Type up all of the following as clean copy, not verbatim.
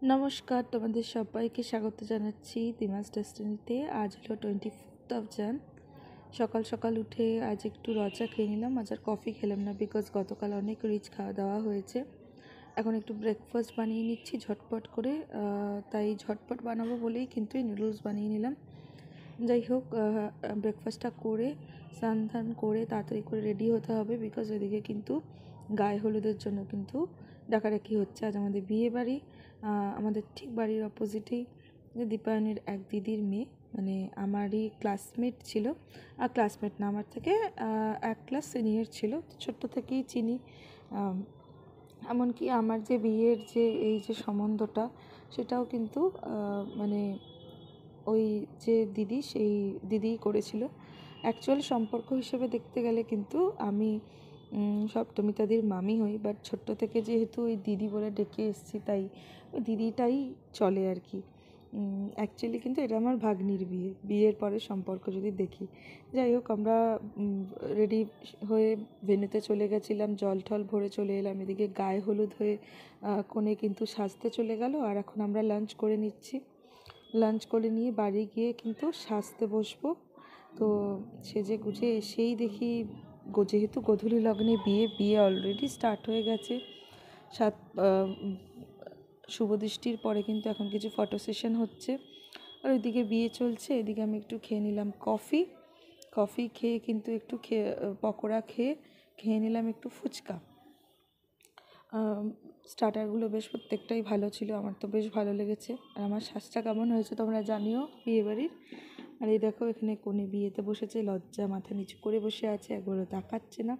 নমস্কার, তোমাদের সবাইকে স্বাগত জানাচ্ছি দিমাস ডেস্টিনিতে। আজ হলো 24 জান। সকাল সকাল উঠে আজ একটু রচা খেয়ে নিলাম। আজ আর কফি খেলাম না, বিকজ গতকাল অনেক রিচ খাওয়া দাওয়া হয়েছে। এখন একটু ব্রেকফাস্ট বানিয়ে নিচ্ছি ঝটপট করে। তাই ঝটপট বানাবো বলেই কিন্তু এই নুডলস বানিয়ে নিলাম। যাই হোক, ব্রেকফাস্টটা করে স্নান ধান করে তাড়াতাড়ি করে রেডি হতে হবে, বিকজ এদিকে কিন্তু গায়ে হলুদের জন্য কিন্তু ডাকাডাকি হচ্ছে। আজ আমাদের বিয়ে বাড়ি, আমাদের ঠিক বাড়ির অপোজিটেই দীপায়নের এক দিদির মেয়ে, মানে আমারই ক্লাসমেট ছিল। আর ক্লাসমেট না, আমার থেকে এক ক্লাস সিনিয়র ছিল, ছোট্ট থেকেই চিনি। এমনকি আমার যে বিয়ের যে এই যে সম্বন্ধটা, সেটাও কিন্তু মানে ওই যে দিদি, সেই দিদিই করেছিল। অ্যাকচুয়াল সম্পর্ক হিসেবে দেখতে গেলে কিন্তু আমি সপ্তমিতাদির মামি হই, বাট ছোট্ট থেকে যেহেতু ওই দিদি বলে ডেকে এসেছি, তাই ওই দিদিটাই চলে আর কি। অ্যাকচুয়ালি কিন্তু এটা আমার ভাগ্নির বিয়ের পরে সম্পর্ক যদি দেখি। যাই হোক, আমরা রেডি হয়ে ভেন্যুতে চলে গেছিলাম, জল টল ভরে চলে এলাম। এদিকে গায়ে হলুদ হয়ে কোণে কিন্তু সাজতে চলে গেল। আর এখন আমরা লাঞ্চ করে নিচ্ছি। লাঞ্চ করে নিয়ে বাড়ি গিয়ে কিন্তু সাজতে বসবো। তো সেজে গুজে এসেই দেখি যেহেতু গোধূলি লগ্নে বিয়ে অলরেডি স্টার্ট হয়ে গেছে। শুভদৃষ্টির পরে কিন্তু এখন কিছু ফটো সেশন হচ্ছে, আর ওইদিকে বিয়ে চলছে। এদিকে আমি একটু খেয়ে নিলাম কফি খেয়ে কিন্তু একটু পকোড়া খেয়ে নিলাম একটু ফুচকা। স্টার্টারগুলো বেশ প্রত্যেকটাই ভালো ছিল, আমার তো বেশ ভালো লেগেছে। আর আমার শ্বাসটা কেমন হয়েছে তোমরা জানিও বিয়েবাড়ির। আর এই দেখো, এখানে কোণে বিয়েতে বসেছে, লজ্জা মাথা নিচু করে বসে আছে, একবারও তাকাচ্ছে না।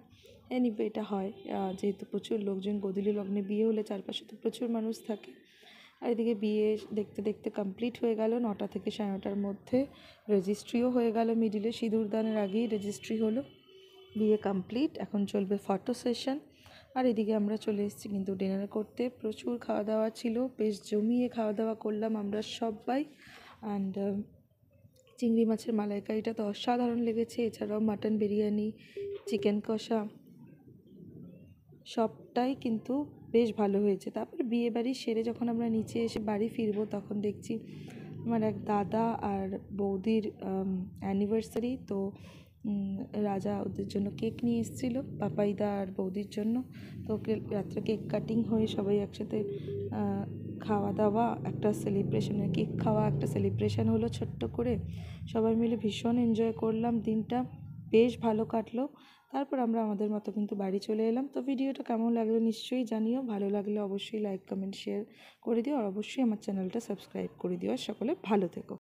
এনিওয়ে, এটা হয় যেহেতু প্রচুর লোকজন, গোধূলি লগ্নে বিয়ে হলে চারপাশে তো প্রচুর মানুষ থাকে। আর এদিকে বিয়ে দেখতে দেখতে কমপ্লিট হয়ে গেল 9টা থেকে 9:30টার মধ্যে। রেজিস্ট্রিও হয়ে গেল, মিডিলে সিঁদুরদানের আগেই রেজিস্ট্রি হলো। বিয়ে কমপ্লিট, এখন চলবে ফটো সেশন। আর এদিকে আমরা চলে এসেছি কিন্তু ডিনার করতে। প্রচুর খাওয়া দাওয়া ছিল, বেশ জমিয়ে খাওয়া দাওয়া করলাম আমরা সবাই। অ্যান্ড চিংড়ি মাছের মালাইকারিটা তো অসাধারণ লেগেছে। এছাড়াও মাটন বিরিয়ানি, চিকেন কষা, সবটাই কিন্তু বেশ ভালো হয়েছে। তারপর বিয়ে বাড়ি সেরে যখন আমরা নিচে এসে বাড়ি ফিরবো, তখন দেখছি আমার এক দাদা আর বৌদির অ্যানিভার্সারি। তো রাজা ওদের জন্য কেক নিয়ে এসেছিলো, পাপাইদা আর বৌদির জন্য। তো রাত্রে কেক কাটিং হয়ে সবাই একসাথে খাওয়া দাওয়া, একটা সেলিব্রেশনের কেক খাওয়া, একটা সেলিব্রেশন হলো ছোট্ট করে। সবাই মিলে ভীষণ এনজয় করলাম, দিনটা বেশ ভালো কাটলো। তারপর আমরা আমাদের মতো কিন্তু বাড়ি চলে এলাম। তো ভিডিওটা কেমন লাগলো নিশ্চয়ই জানিও। ভালো লাগলে অবশ্যই লাইক কমেন্ট শেয়ার করে দিও, আর অবশ্যই আমার চ্যানেলটা সাবস্ক্রাইব করে দিও। আর সকলে ভালো থেকো।